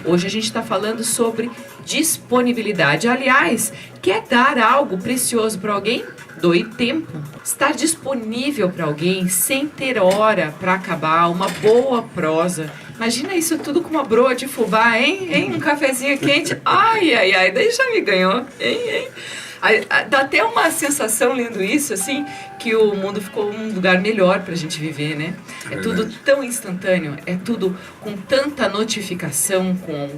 Hoje a gente está falando sobre disponibilidade. Aliás, quer dar algo precioso para alguém? Doe tempo. Estar disponível para alguém sem ter hora para acabar, uma boa prosa. Imagina isso tudo com uma broa de fubá, hein? Um cafezinho quente. Ai, ai, ai, daí já me ganhou. Hein? Dá até uma sensação lendo isso, assim, que o mundo ficou um lugar melhor pra gente viver, né? É tudo tão instantâneo, é tudo com tanta notificação, com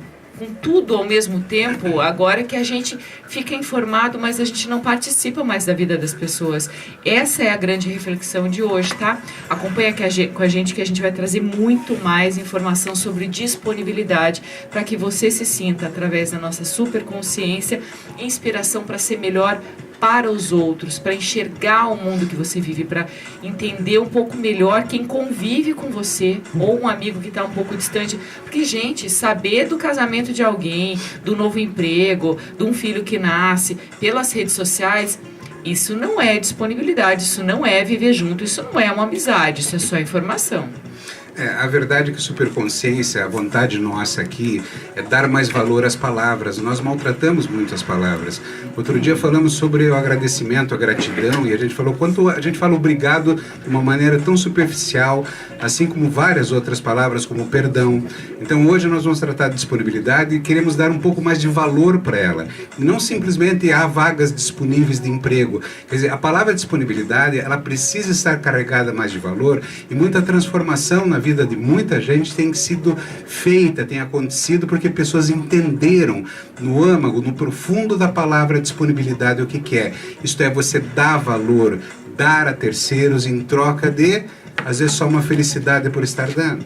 tudo ao mesmo tempo, agora que a gente fica informado, mas a gente não participa mais da vida das pessoas. Essa é a grande reflexão de hoje, tá? Acompanha com a gente que a gente vai trazer muito mais informação sobre disponibilidade para que você se sinta, através da nossa superconsciência, inspiração para ser melhor para os outros, para enxergar o mundo que você vive, para entender um pouco melhor quem convive com você, ou um amigo que está um pouco distante. Porque, gente, saber do casamento de alguém, do novo emprego, de um filho que nasce, pelas redes sociais, isso não é disponibilidade, isso não é viver junto, isso não é uma amizade, isso é só informação. A verdade é que superconsciência, a vontade nossa aqui é dar mais valor às palavras. Nós maltratamos muito as palavras. Outro dia falamos sobre o agradecimento, a gratidão, e a gente falou quanto a gente fala obrigado de uma maneira tão superficial, assim como várias outras palavras, como perdão. Então hoje nós vamos tratar de disponibilidade e queremos dar um pouco mais de valor para ela. E não simplesmente há vagas disponíveis de emprego. Quer dizer, a palavra disponibilidade, ela precisa estar carregada mais de valor, e muita transformação na vida de muita gente tem sido feita, tem acontecido porque pessoas entenderam no âmago, no profundo da palavra disponibilidade o que é. Isto é, você dar valor, dar a terceiros em troca de, às vezes, só uma felicidade por estar dando.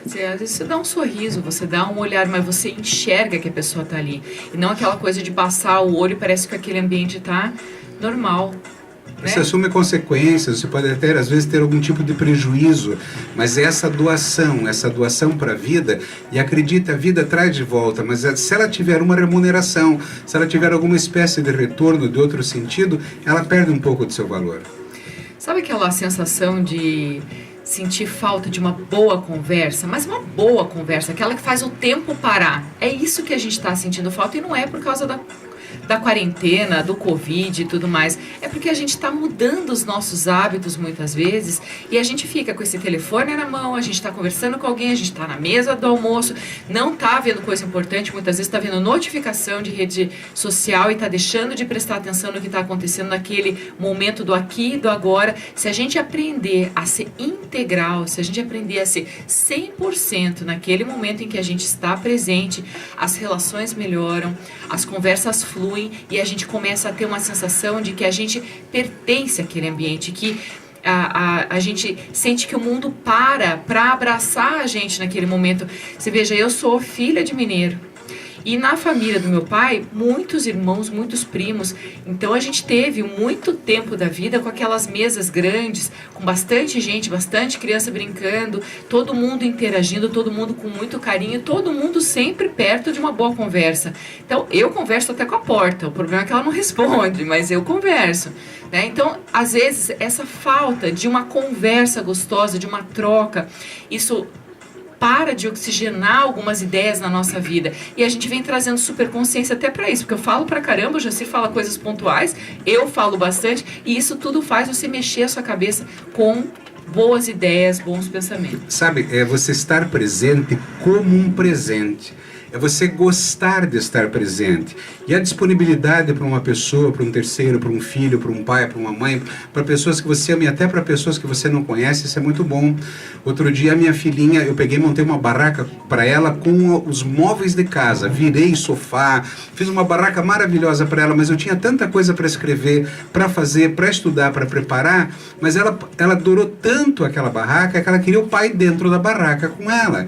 Às vezes você dá um sorriso, você dá um olhar, mas você enxerga que a pessoa está ali. E não aquela coisa de passar o olho e parece que aquele ambiente está normal. Você assume consequências, você pode até às vezes ter algum tipo de prejuízo, mas essa doação para a vida, e acredita, a vida traz de volta, mas se ela tiver uma remuneração, se ela tiver alguma espécie de retorno de outro sentido, ela perde um pouco do seu valor. Sabe aquela sensação de sentir falta de uma boa conversa, mas uma boa conversa, aquela que faz o tempo parar? É isso que a gente está sentindo falta, e não é por causa da quarentena, do Covid e tudo mais. É porque a gente está mudando os nossos hábitos muitas vezes, e a gente fica com esse telefone na mão, a gente está conversando com alguém, a gente está na mesa do almoço, não está vendo coisa importante, muitas vezes está vendo notificação de rede social e está deixando de prestar atenção no que está acontecendo naquele momento do aqui e do agora. Se a gente aprender a ser integral, se a gente aprender a ser 100% naquele momento em que a gente está presente, as relações melhoram, as conversas fluem, e a gente começa a ter uma sensação de que a gente pertence àquele ambiente, que a gente sente que o mundo para abraçar a gente naquele momento. Você veja, eu sou filha de mineiro, e na família do meu pai, muitos irmãos, muitos primos. Então a gente teve muito tempo da vida com aquelas mesas grandes, com bastante gente, bastante criança brincando, todo mundo interagindo, todo mundo com muito carinho, todo mundo sempre perto de uma boa conversa. Então eu converso até com a porta, o problema é que ela não responde, mas eu converso, né? Então, às vezes, essa falta de uma conversa gostosa, de uma troca, isso para de oxigenar algumas ideias na nossa vida. E a gente vem trazendo superconsciência até para isso, porque eu falo pra caramba, o Jacir fala coisas pontuais, eu falo bastante, e isso tudo faz você mexer a sua cabeça com boas ideias, bons pensamentos. Sabe, é você estar presente como um presente. É você gostar de estar presente. E a disponibilidade para uma pessoa, para um terceiro, para um filho, para um pai, para uma mãe, para pessoas que você ama e até para pessoas que você não conhece, isso é muito bom. Outro dia a minha filhinha, eu peguei e montei uma barraca para ela com os móveis de casa. Virei sofá, fiz uma barraca maravilhosa para ela, mas eu tinha tanta coisa para escrever, para fazer, para estudar, para preparar, mas ela adorou tanto aquela barraca que ela queria o pai dentro da barraca com ela.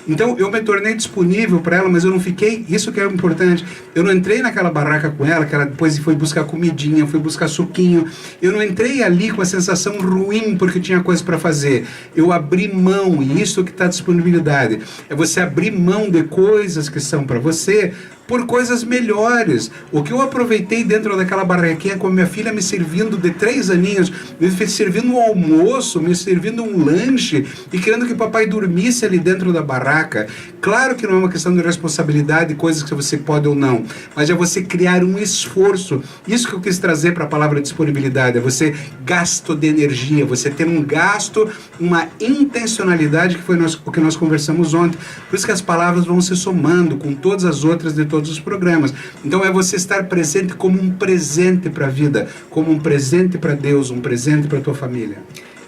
Então eu me tornei disponível para ela, mas eu não fiquei, isso que é importante, eu não entrei naquela barraca com ela, que ela depois foi buscar comidinha, foi buscar suquinho, eu não entrei ali com a sensação ruim porque tinha coisa para fazer, eu abri mão, e isso que está disponibilidade, é você abrir mão de coisas que são para você, por coisas melhores. O que eu aproveitei dentro daquela barraquinha com a minha filha me servindo de 3 aninhos, me servindo um almoço, me servindo um lanche e querendo que papai dormisse ali dentro da barraca. Claro que não é uma questão de responsabilidade, coisas que você pode ou não, mas é você criar um esforço. Isso que eu quis trazer para a palavra disponibilidade, é você gasto de energia, você ter um gasto, uma intencionalidade, que foi o que nós conversamos ontem. Por isso que as palavras vão se somando com todas as outras de todos os programas. Então é você estar presente como um presente para a vida, como um presente para Deus, um presente para a tua família.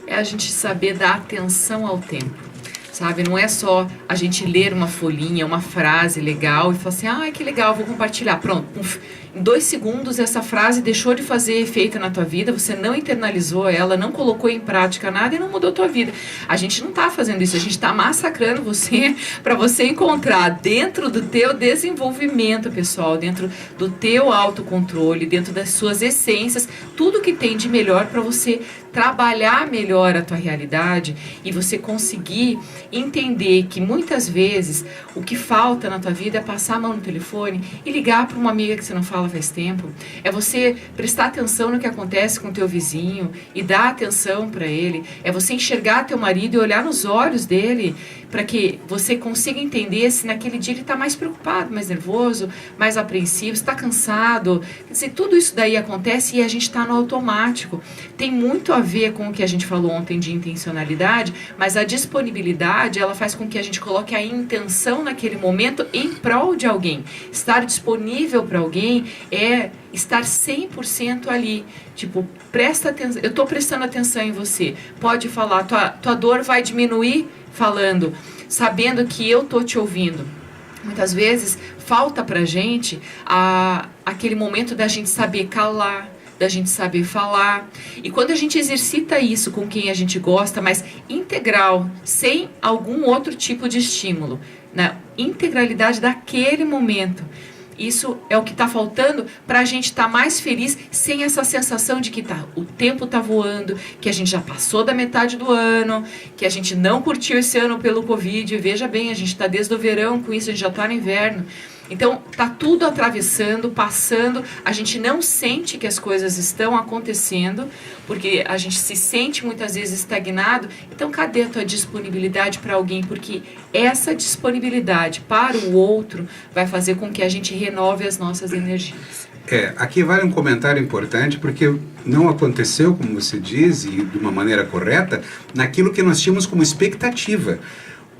É a gente saber dar atenção ao tempo, sabe? Não é só a gente ler uma folhinha, uma frase legal e falar assim, ah, que legal, vou compartilhar. Pronto, em 2 segundos essa frase deixou de fazer efeito na tua vida, você não internalizou ela, não colocou em prática nada e não mudou a tua vida. A gente não está fazendo isso, a gente está massacrando você para você encontrar dentro do teu desenvolvimento pessoal, dentro do teu autocontrole, dentro das suas essências, tudo que tem de melhor para você trabalhar melhor a tua realidade e você conseguir entender que muitas vezes o que falta na tua vida é passar a mão no telefone e ligar para uma amiga que você não fala faz tempo, é você prestar atenção no que acontece com o teu vizinho e dar atenção para ele, é você enxergar teu marido e olhar nos olhos dele para que você consiga entender se naquele dia ele está mais preocupado, mais nervoso, mais apreensivo, está cansado. Quer dizer, tudo isso daí acontece e a gente está no automático. Tem muito a ver com o que a gente falou ontem de intencionalidade, mas a disponibilidade, ela faz com que a gente coloque a intenção naquele momento em prol de alguém. Estar disponível para alguém é estar 100% ali. Tipo, presta atenção, eu estou prestando atenção em você. Pode falar, tua dor vai diminuir falando, sabendo que eu estou te ouvindo. Muitas vezes falta pra gente aquele momento da gente saber calar, da gente saber falar. E quando a gente exercita isso com quem a gente gosta, mas integral, sem algum outro tipo de estímulo, na integralidade daquele momento, isso é o que está faltando para a gente estar mais feliz, sem essa sensação de que o tempo está voando, que a gente já passou da metade do ano, que a gente não curtiu esse ano pelo Covid. Veja bem, a gente está desde o verão com isso, a gente já está no inverno. Então, tá tudo atravessando, passando, a gente não sente que as coisas estão acontecendo, porque a gente se sente muitas vezes estagnado. Então, cadê a tua disponibilidade para alguém? Porque essa disponibilidade para o outro vai fazer com que a gente renove as nossas energias. Aqui vale um comentário importante, porque não aconteceu, como você diz, e de uma maneira correta, naquilo que nós tínhamos como expectativa.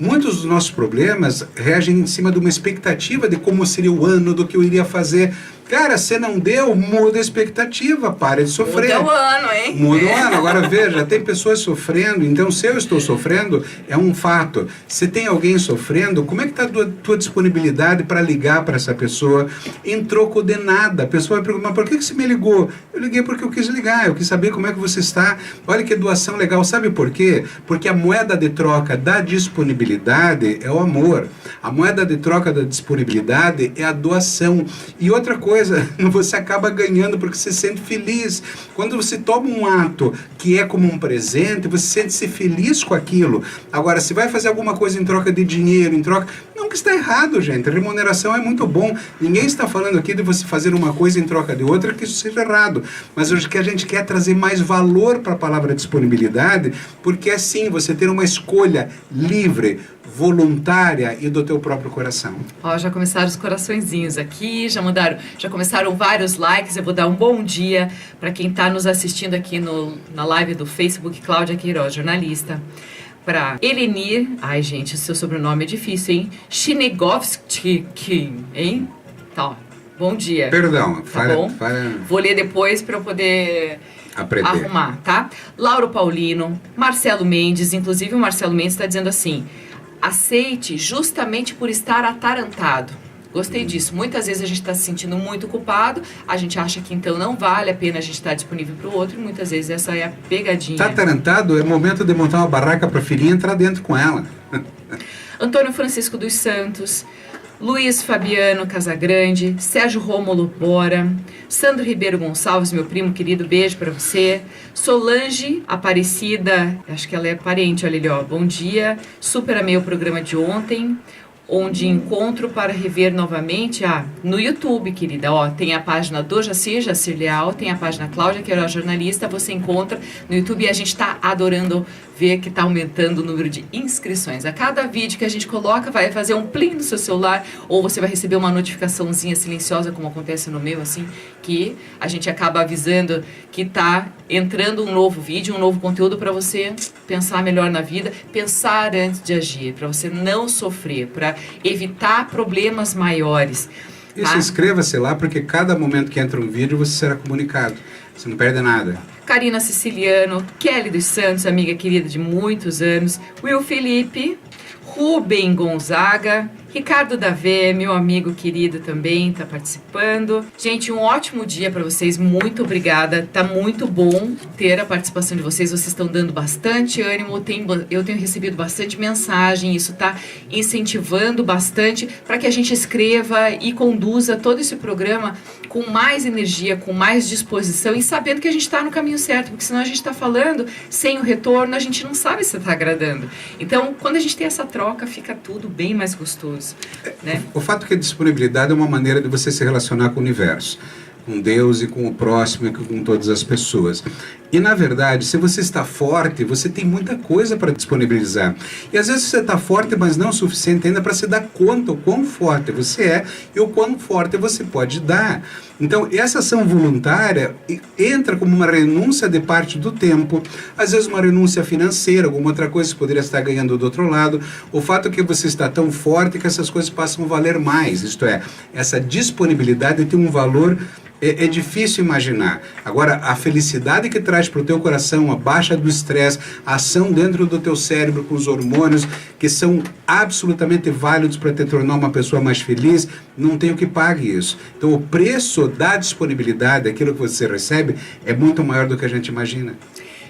Muitos dos nossos problemas reagem em cima de uma expectativa de como seria o ano, do que eu iria fazer. Cara, se não deu, muda a expectativa, pare de sofrer. Muda o ano, hein? Muda o ano. Agora veja, tem pessoas sofrendo, então se eu estou sofrendo, é um fato. Se tem alguém sofrendo, como é que está a tua disponibilidade para ligar para essa pessoa em troco de nada? A pessoa vai perguntar, mas por que você me ligou? Eu liguei porque eu quis ligar, eu quis saber como é que você está. Olha que doação legal, sabe por quê? Porque a moeda de troca da disponibilidade é o amor. A moeda de troca da disponibilidade é a doação. E outra coisa, você acaba ganhando porque você se sente feliz. Quando você toma um ato que é como um presente, você sente-se feliz com aquilo. Agora, se vai fazer alguma coisa em troca de dinheiro, em troca... Não que está errado, gente. A remuneração é muito bom. Ninguém está falando aqui de você fazer uma coisa em troca de outra que isso seja errado. Mas hoje que a gente quer trazer mais valor para a palavra disponibilidade, porque é sim, você ter uma escolha livre, voluntária e do teu próprio coração. Ó, já começaram os coraçõezinhos aqui, já começaram vários likes. Eu vou dar um bom dia para quem está nos assistindo aqui na live do Facebook, Cláudia Queiroz, jornalista. Para Elenir, ai gente, o seu sobrenome é difícil, hein? Chinegovski, hein? Tá, bom dia. Perdão, tá bom? Vou ler depois para eu poder arrumar, tá? Lauro Paulino, Marcelo Mendes, inclusive o Marcelo Mendes está dizendo assim: aceite justamente por estar atarantado. Gostei disso. Muitas vezes a gente está se sentindo muito culpado, a gente acha que então não vale a pena a gente estar disponível para o outro, e muitas vezes essa é a pegadinha. Tá atarantado? É momento de montar uma barraca para a filhinha e entrar dentro com ela. Antônio Francisco dos Santos, Luiz Fabiano Casagrande, Sérgio Rômulo Bora, Sandro Ribeiro Gonçalves, meu primo querido, beijo para você. Solange Aparecida, acho que ela é parente, olha ali, ó, bom dia, super amei o programa de ontem. onde encontro para rever novamente, no YouTube, querida, ó, tem a página do Jacir Leal, tem a página Cláudia, que era a jornalista, você encontra no YouTube e a gente está adorando ver que está aumentando o número de inscrições. A cada vídeo que a gente coloca, vai fazer um plim no seu celular, ou você vai receber uma notificaçãozinha silenciosa, como acontece no meu, assim, que a gente acaba avisando que está entrando um novo vídeo, um novo conteúdo para você pensar melhor na vida, pensar antes de agir, para você não sofrer, para evitar problemas maiores. Isso, inscreva-se lá, porque cada momento que entra um vídeo, você será comunicado. Você não perde nada. Karina Siciliano, Kelly dos Santos, amiga querida de muitos anos, Will Felipe, Rubem Gonzaga, Ricardo Davé, meu amigo querido também, está participando. Gente, um ótimo dia para vocês, muito obrigada. Tá muito bom ter a participação de vocês, vocês estão dando bastante ânimo, eu tenho recebido bastante mensagem, isso está incentivando bastante para que a gente escreva e conduza todo esse programa com mais energia, com mais disposição e sabendo que a gente está no caminho certo, porque senão a gente está falando sem o retorno, a gente não sabe se está agradando. Então, quando a gente tem essa troca, fica tudo bem mais gostoso. Né? O fato que a disponibilidade é uma maneira de você se relacionar com o universo, com Deus e com o próximo e com todas as pessoas. E, na verdade, se você está forte, você tem muita coisa para disponibilizar. E, às vezes, você está forte, mas não o suficiente ainda para se dar conta o quão forte você é e o quão forte você pode dar. Então, essa ação voluntária entra como uma renúncia de parte do tempo, às vezes uma renúncia financeira, alguma outra coisa que você poderia estar ganhando do outro lado. O fato é que você está tão forte que essas coisas passam a valer mais. Isto é, essa disponibilidade tem um valor... É difícil imaginar. Agora, a felicidade que traz para o teu coração, a baixa do estresse, a ação dentro do teu cérebro com os hormônios, que são absolutamente válidos para te tornar uma pessoa mais feliz, não tem o que pague isso. Então, o preço da disponibilidade, aquilo que você recebe, é muito maior do que a gente imagina.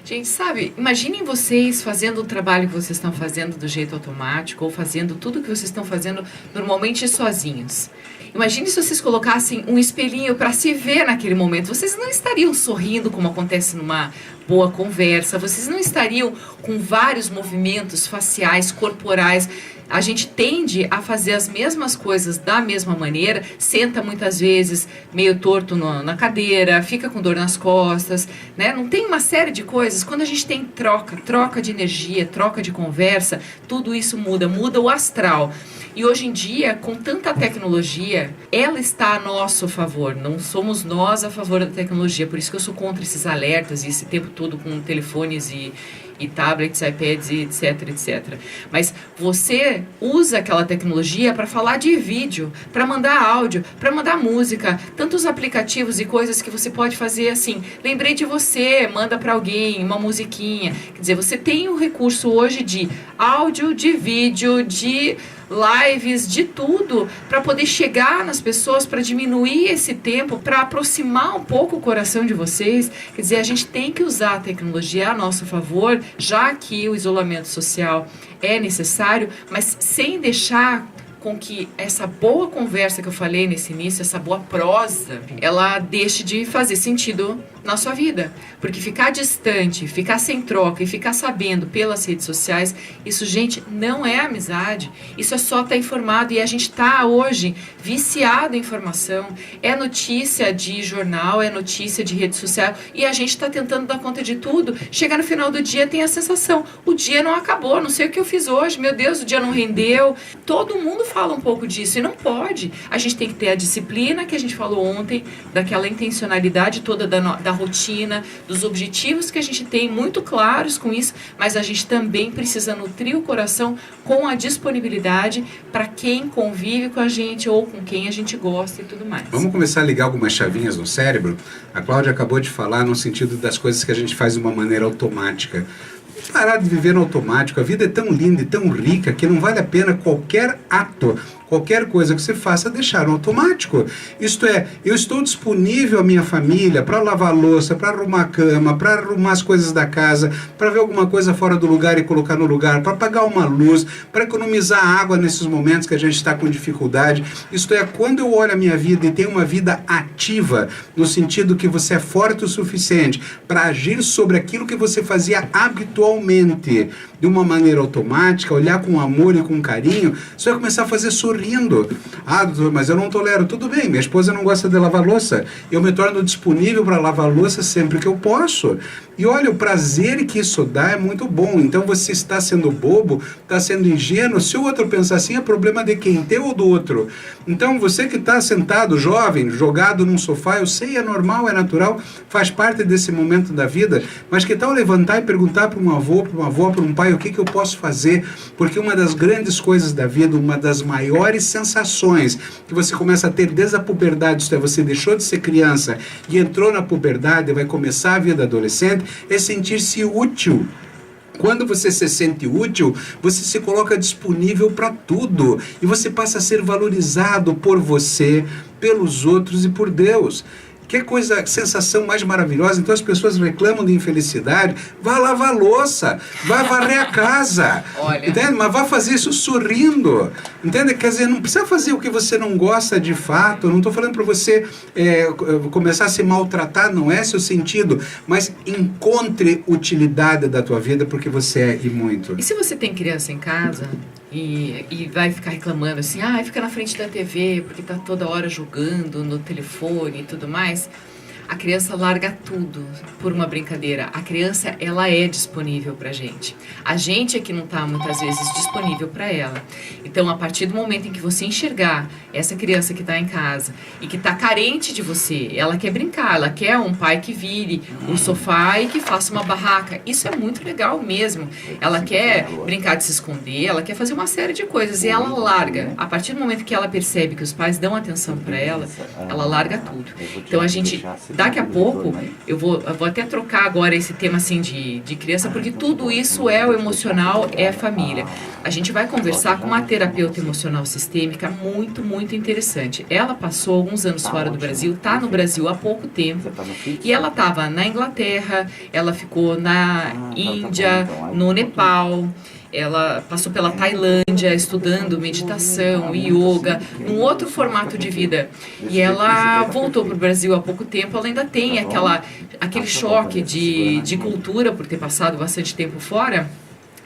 Gente, sabe, imaginem vocês fazendo o trabalho que vocês estão fazendo do jeito automático ou fazendo tudo que vocês estão fazendo normalmente sozinhos. Imagine se vocês colocassem um espelhinho para se ver naquele momento. Vocês não estariam sorrindo como acontece numa boa conversa. Vocês não estariam com vários movimentos faciais, corporais. A gente tende a fazer as mesmas coisas da mesma maneira, senta muitas vezes meio torto na cadeira, fica com dor nas costas, né? Não tem uma série de coisas. Quando a gente tem troca de energia, troca de conversa, tudo isso muda o astral. E hoje em dia, com tanta tecnologia, ela está a nosso favor, não somos nós a favor da tecnologia. Por isso que eu sou contra esses alertas e esse tempo todo com telefones e tablets, iPads, e etc. Mas você usa aquela tecnologia para falar de vídeo, para mandar áudio, para mandar música, tantos aplicativos e coisas que você pode fazer assim. Lembrei de você, manda para alguém uma musiquinha. Quer dizer, você tem o recurso hoje de áudio, de vídeo, de lives, de tudo, para poder chegar nas pessoas, para diminuir esse tempo, para aproximar um pouco o coração de vocês. Quer dizer, a gente tem que usar a tecnologia a nosso favor, já que o isolamento social é necessário, mas sem deixar com que essa boa conversa que eu falei nesse início, essa boa prosa, ela deixe de fazer sentido na sua vida. Porque ficar distante, ficar sem troca e ficar sabendo pelas redes sociais, isso, gente, não é amizade. Isso é só estar informado. E a gente está hoje viciado em informação. É notícia de jornal, é notícia de rede social. E a gente está tentando dar conta de tudo. Chegar no final do dia, tem a sensação, o dia não acabou, não sei o que eu fiz hoje, meu Deus, o dia não rendeu. Todo mundo fala um pouco disso e não pode. A gente tem que ter a disciplina que a gente falou ontem, daquela intencionalidade toda da rotina, dos objetivos que a gente tem muito claros com isso, mas a gente também precisa nutrir o coração com a disponibilidade para quem convive com a gente ou com quem a gente gosta e tudo mais. Vamos começar a ligar algumas chavinhas no cérebro? A Cláudia acabou de falar no sentido das coisas que a gente faz de uma maneira automática. Parar de viver no automático. A vida é tão linda e tão rica que não vale a pena qualquer ato, qualquer coisa que você faça, deixar no automático. Isto é, eu estou disponível à minha família para lavar a louça, para arrumar a cama, para arrumar as coisas da casa, para ver alguma coisa fora do lugar e colocar no lugar, para apagar uma luz, para economizar água nesses momentos que a gente está com dificuldade. Isto é, quando eu olho a minha vida e tenho uma vida ativa, no sentido que você é forte o suficiente para agir sobre aquilo que você fazia habitualmente, eventualmente, de uma maneira automática, olhar com amor e com carinho, você vai começar a fazer sorrindo. Ah, doutor, mas eu não tolero. Tudo bem, minha esposa não gosta de lavar louça. Eu me torno disponível para lavar louça sempre que eu posso. E olha, o prazer que isso dá é muito bom. Então você está sendo bobo, está sendo ingênuo. Se o outro pensar assim, é problema de quem? Teu ou do outro? Então você que está sentado, jovem, jogado num sofá, eu sei, é normal, é natural, faz parte desse momento da vida, mas que tal levantar e perguntar para um avô, para uma avó, para um pai, o que eu posso fazer? Porque uma das grandes coisas da vida, uma das maiores sensações que você começa a ter desde a puberdade, isto é, você deixou de ser criança e entrou na puberdade, vai começar a vida adolescente, é sentir-se útil. Quando você se sente útil, você se coloca disponível para tudo e você passa a ser valorizado por você, pelos outros e por Deus. Que coisa, sensação mais maravilhosa. Então as pessoas reclamam de infelicidade. Vá lavar a louça, vá varrer a casa. Olha. Entende? Mas vá fazer isso sorrindo. Entende? Quer dizer, não precisa fazer o que você não gosta de fato. Eu não estou falando para você começar a se maltratar, não é esse o sentido. Mas encontre utilidade da tua vida porque você é e muito. E se você tem criança em casa e vai ficar reclamando assim, fica na frente da TV porque tá toda hora jogando no telefone e tudo mais, a criança larga tudo por uma brincadeira. A criança, ela é disponível pra gente. A gente é que não tá muitas vezes disponível para ela. Então, a partir do momento em que você enxergar essa criança que tá em casa e que tá carente de você, ela quer brincar, ela quer um pai que vire o sofá e que faça uma barraca. Isso é muito legal mesmo. Ela quer brincar de se esconder, ela quer fazer uma série de coisas e ela larga. A partir do momento que ela percebe que os pais dão atenção para ela larga tudo. Então, a gente... Daqui a pouco, eu vou até trocar agora esse tema assim de criança, porque tudo isso é o emocional, é a família. A gente vai conversar com uma terapeuta emocional sistêmica muito, muito interessante. Ela passou alguns anos fora do Brasil, está no Brasil há pouco tempo, e ela estava na Inglaterra, ela ficou na Índia, no Nepal, ela passou pela Tailândia estudando meditação, yoga, num outro formato de vida. E ela voltou para o Brasil há pouco tempo, ela ainda tem aquele choque de cultura por ter passado bastante tempo fora.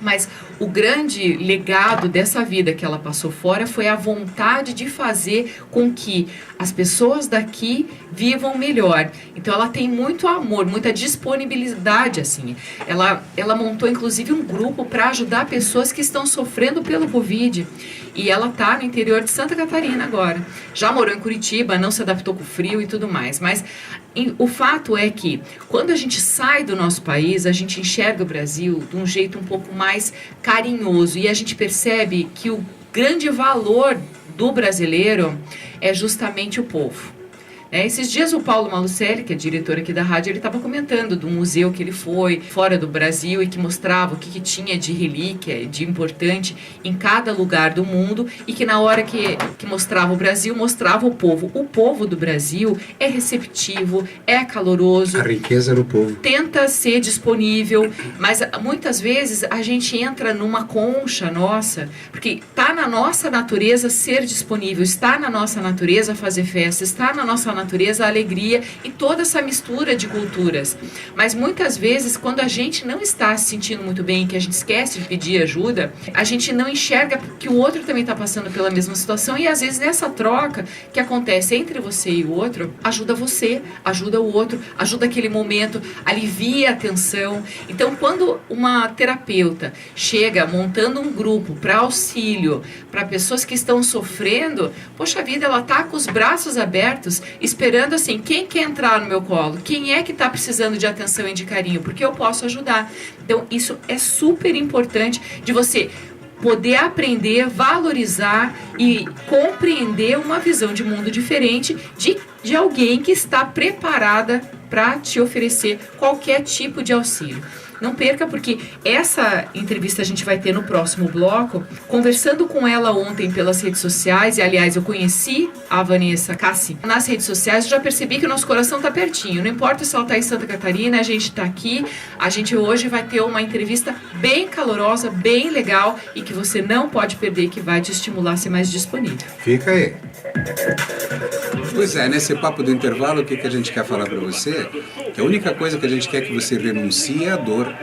Mas o grande legado dessa vida que ela passou fora foi a vontade de fazer com que as pessoas daqui vivam melhor. Então ela tem muito amor, muita disponibilidade, assim. Ela montou inclusive um grupo para ajudar pessoas que estão sofrendo pelo Covid. E ela está no interior de Santa Catarina agora. Já morou em Curitiba, não se adaptou com o frio e tudo mais. Mas o fato é que quando a gente sai do nosso país, a gente enxerga o Brasil de um jeito um pouco mais carinhoso. E a gente percebe que o grande valor do brasileiro é justamente o povo. Esses dias o Paulo Malucelli, que é diretor aqui da rádio, ele estava comentando do museu que ele foi fora do Brasil e que mostrava o que tinha de relíquia, de importante em cada lugar do mundo e que na hora que mostrava o Brasil, mostrava o povo. O povo do Brasil é receptivo, é caloroso. A riqueza do povo. Tenta ser disponível, mas muitas vezes a gente entra numa concha nossa, porque está na nossa natureza ser disponível, está na nossa natureza fazer festa, está na nossa natureza a alegria e toda essa mistura de culturas. Mas muitas vezes, quando a gente não está se sentindo muito bem, que a gente esquece de pedir ajuda, a gente não enxerga que o outro também está passando pela mesma situação e às vezes nessa troca que acontece entre você e o outro, ajuda você, ajuda o outro, ajuda aquele momento, alivia a tensão. Então, quando uma terapeuta chega montando um grupo para auxílio para pessoas que estão sofrendo, poxa vida, ela está com os braços abertos, esperando assim, quem quer entrar no meu colo? Quem é que está precisando de atenção e de carinho? Porque eu posso ajudar. Então, isso é super importante de você poder aprender, valorizar e compreender uma visão de mundo diferente de alguém que está preparada para te oferecer qualquer tipo de auxílio. Não perca, porque essa entrevista a gente vai ter no próximo bloco. Conversando com ela ontem pelas redes sociais, e aliás, eu conheci a Vanessa Cassi nas redes sociais, eu já percebi que o nosso coração está pertinho. Não importa se ela está em Santa Catarina, a gente está aqui. A gente hoje vai ter uma entrevista bem calorosa, bem legal, e que você não pode perder, que vai te estimular a ser mais disponível. Fica aí. Pois é, nesse papo do intervalo, o que a gente quer falar para você? Que a única coisa que a gente quer que você renuncie é a dor.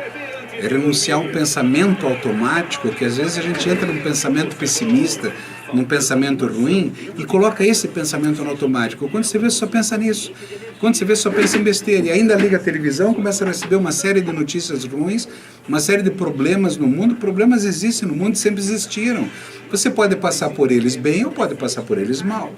é renunciar a um pensamento automático, que às vezes a gente entra num pensamento pessimista, num pensamento ruim, e coloca esse pensamento no automático. Quando você vê, você só pensa nisso. Quando você vê, você só pensa em besteira. E ainda liga a televisão, começa a receber uma série de notícias ruins, uma série de problemas no mundo. Problemas existem no mundo, sempre existiram. Você pode passar por eles bem ou pode passar por eles mal.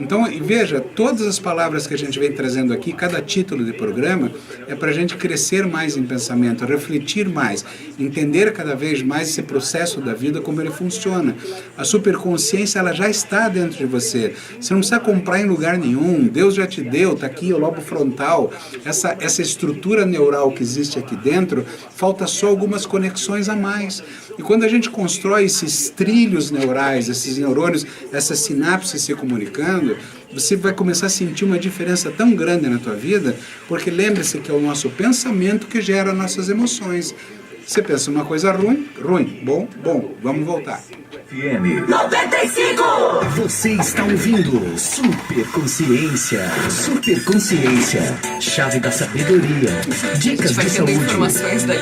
Então, veja, todas as palavras que a gente vem trazendo aqui, cada título de programa, é para a gente crescer mais em pensamento, refletir mais, entender cada vez mais esse processo da vida, como ele funciona. A superconsciência, ela já está dentro de você. Você não precisa comprar em lugar nenhum. Deus já te deu, está aqui o lobo frontal. Essa estrutura neural que existe aqui dentro, falta só algumas conexões a mais. E quando a gente constrói esses trilhos neurais, esses neurônios, essas sinapses se comunicando, você vai começar a sentir uma diferença tão grande na tua vida, porque lembre-se que é o nosso pensamento que gera nossas emoções. Você pensa uma coisa ruim, ruim, bom, bom, vamos voltar. FM 95! Você está ouvindo Superconsciência. Superconsciência, chave da sabedoria. Dicas de saúde. Informações dali.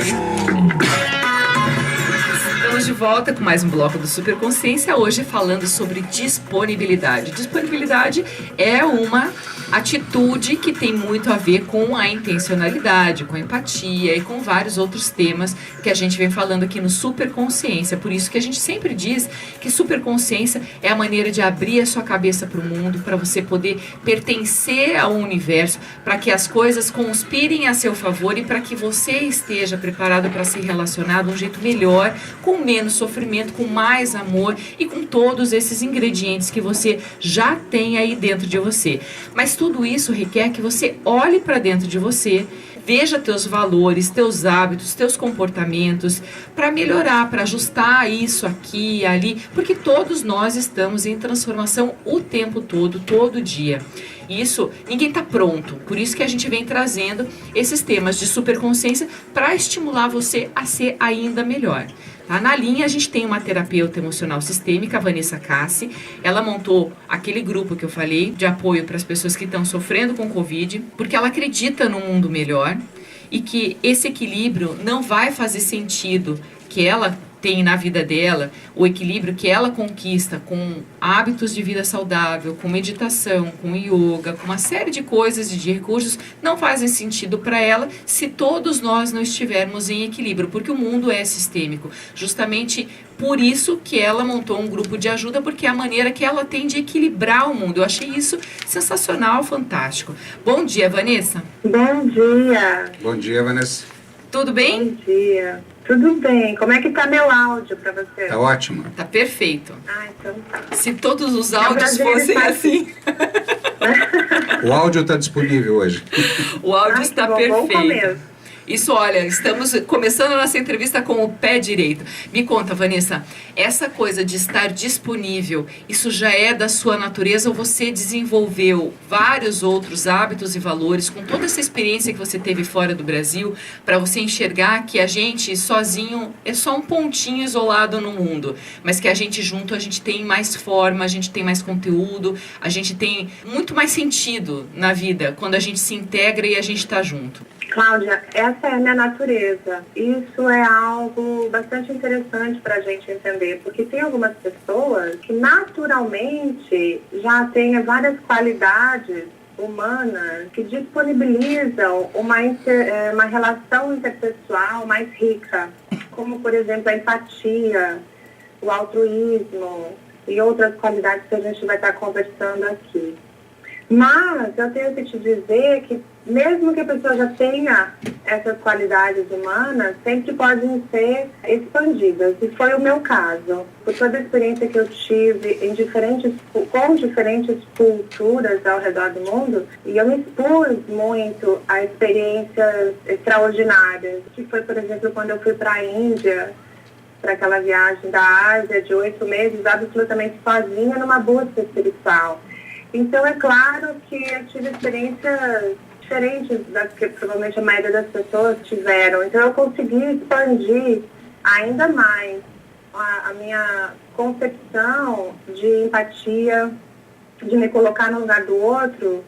Estamos de volta com mais um bloco do Superconsciência, hoje falando sobre disponibilidade. Disponibilidade é uma atitude que tem muito a ver com a intencionalidade, com a empatia e com vários outros temas que a gente vem falando aqui no Superconsciência. Por isso que a gente sempre diz que Superconsciência é a maneira de abrir a sua cabeça para o mundo, para você poder pertencer ao universo, para que as coisas conspirem a seu favor e para que você esteja preparado para se relacionar de um jeito melhor, com menos sofrimento, com mais amor e com todos esses ingredientes que você já tem aí dentro de você. Mas tudo isso requer que você olhe para dentro de você, veja teus valores, teus hábitos, teus comportamentos, para melhorar, para ajustar isso aqui e ali, porque todos nós estamos em transformação o tempo todo, todo dia. Isso, ninguém está pronto, por isso que a gente vem trazendo esses temas de superconsciência para estimular você a ser ainda melhor. Tá? Na linha a gente tem uma terapeuta emocional sistêmica, a Vanessa Cassi. Ela montou aquele grupo que eu falei de apoio para as pessoas que estão sofrendo com Covid, porque ela acredita num mundo melhor e que esse equilíbrio não vai fazer sentido que ela tem na vida dela, o equilíbrio que ela conquista com hábitos de vida saudável, com meditação, com yoga, com uma série de coisas e de recursos, não fazem sentido para ela se todos nós não estivermos em equilíbrio, porque o mundo é sistêmico. Justamente por isso que ela montou um grupo de ajuda, porque é a maneira que ela tem de equilibrar o mundo. Eu achei isso sensacional, fantástico. Bom dia, Vanessa. Bom dia. Bom dia, Vanessa. Tudo bem? Bom dia. Tudo bem. Como é que tá meu áudio para você? Tá ótimo. Tá perfeito. Ah, então tá. Se todos os áudios fossem assim. O áudio está disponível hoje. O áudio está bom, perfeito. Bom começo. Isso, olha, estamos começando a nossa entrevista com o pé direito. Me conta, Vanessa, essa coisa de estar disponível, isso já é da sua natureza ou você desenvolveu vários outros hábitos e valores com toda essa experiência que você teve fora do Brasil para você enxergar que a gente sozinho é só um pontinho isolado no mundo, mas que a gente junto a gente tem mais forma, a gente tem mais conteúdo, a gente tem muito mais sentido na vida quando a gente se integra e a gente está junto. Cláudia, essa é a minha natureza. Isso é algo bastante interessante para a gente entender, porque tem algumas pessoas que naturalmente já têm várias qualidades humanas que disponibilizam uma relação interpessoal mais rica, como, por exemplo, a empatia, o altruísmo e outras qualidades que a gente vai estar conversando aqui. Mas eu tenho que te dizer que mesmo que a pessoa já tenha essas qualidades humanas, sempre podem ser expandidas. E foi o meu caso. Por toda a experiência que eu tive com diferentes culturas ao redor do mundo, e eu me expus muito a experiências extraordinárias, que foi, por exemplo, quando eu fui para a Índia, para aquela viagem da Ásia de 8 meses, absolutamente sozinha, numa busca espiritual. Então, é claro que eu tive experiências diferentes das que provavelmente a maioria das pessoas tiveram. Então, eu consegui expandir ainda mais a minha concepção de empatia, de me colocar no lugar do outro,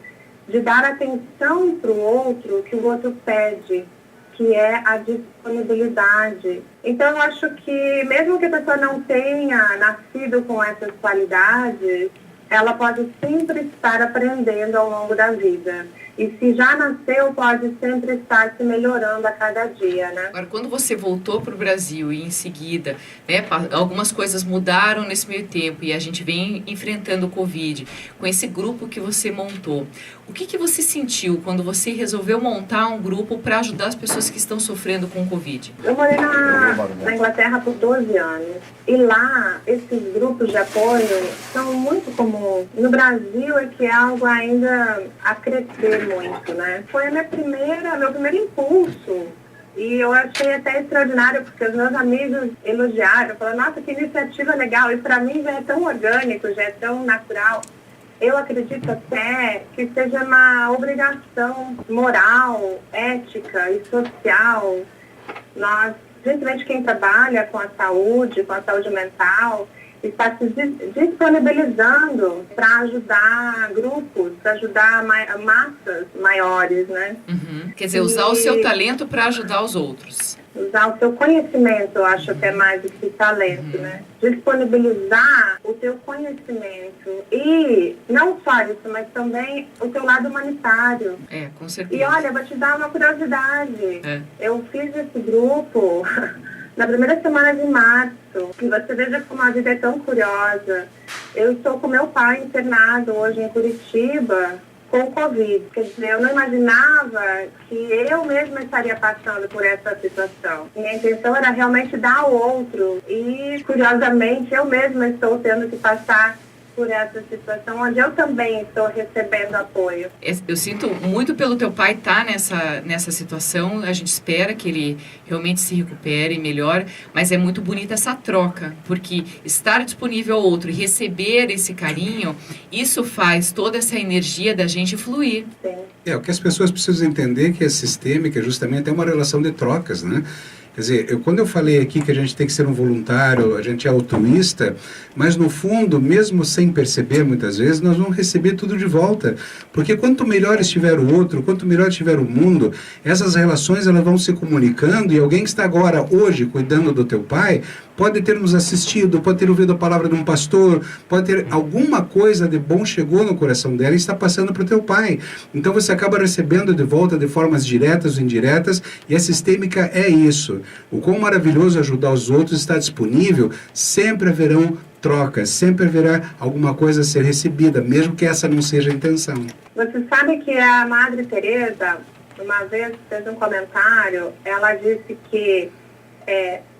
de dar atenção para o outro que o outro pede. que é a disponibilidade. Então, eu acho que mesmo que a pessoa não tenha nascido com essas qualidades, ela pode sempre estar aprendendo ao longo da vida. E se já nasceu, pode sempre estar se melhorando a cada dia, né? Agora, quando você voltou para o Brasil e em seguida, né, algumas coisas mudaram nesse meio tempo e a gente vem enfrentando o Covid, com esse grupo que você montou, o que você sentiu quando você resolveu montar um grupo para ajudar as pessoas que estão sofrendo com o Covid? Eu morei na Inglaterra por 12 anos e lá esses grupos de apoio são muito comuns. No Brasil é que é algo ainda a crescer muito, né? Foi meu primeiro impulso. E eu achei até extraordinário, porque os meus amigos elogiaram, falaram, nossa, que iniciativa legal. E para mim já é tão orgânico, já é tão natural. Eu acredito até que seja uma obrigação moral, ética e social. Nós, principalmente quem trabalha com a saúde mental, está se disponibilizando para ajudar grupos, para ajudar massas maiores, né? Uhum. Quer dizer, usar o seu talento para ajudar os outros. Usar o seu conhecimento, eu acho até mais do que talento, né? Disponibilizar o teu conhecimento e não só isso, mas também o teu lado humanitário. Com certeza. E olha, vou te dar uma curiosidade. Eu fiz esse grupo na primeira semana de março. E você veja como a vida é tão curiosa. Eu estou com meu pai internado hoje em Curitiba com Covid. Quer dizer, eu não imaginava que eu mesma estaria passando por essa situação. Minha intenção era realmente dar ao outro. E, curiosamente, eu mesma estou tendo que passar por essa situação, onde eu também estou recebendo apoio. Eu sinto muito pelo teu pai estar nessa situação. A gente espera que ele realmente se recupere e melhore, mas é muito bonita essa troca, porque estar disponível ao outro e receber esse carinho, isso faz toda essa energia da gente fluir. Sim. O que as pessoas precisam entender que é sistêmica, é justamente uma relação de trocas, né? Quer dizer, quando eu falei aqui que a gente tem que ser um voluntário, a gente é altruísta, mas no fundo, mesmo sem perceber muitas vezes, nós vamos receber tudo de volta. Porque quanto melhor estiver o outro, quanto melhor estiver o mundo, essas relações elas vão se comunicando e alguém que está agora, hoje, cuidando do teu pai, pode ter nos assistido, pode ter ouvido a palavra de um pastor, pode ter alguma coisa de bom chegou no coração dela e está passando para o teu pai. Então você acaba recebendo de volta de formas diretas ou indiretas e a sistêmica é isso. O quão maravilhoso ajudar os outros está disponível, sempre haverão trocas, sempre haverá alguma coisa a ser recebida, mesmo que essa não seja a intenção. Você sabe que a Madre Teresa, uma vez fez um comentário, ela disse que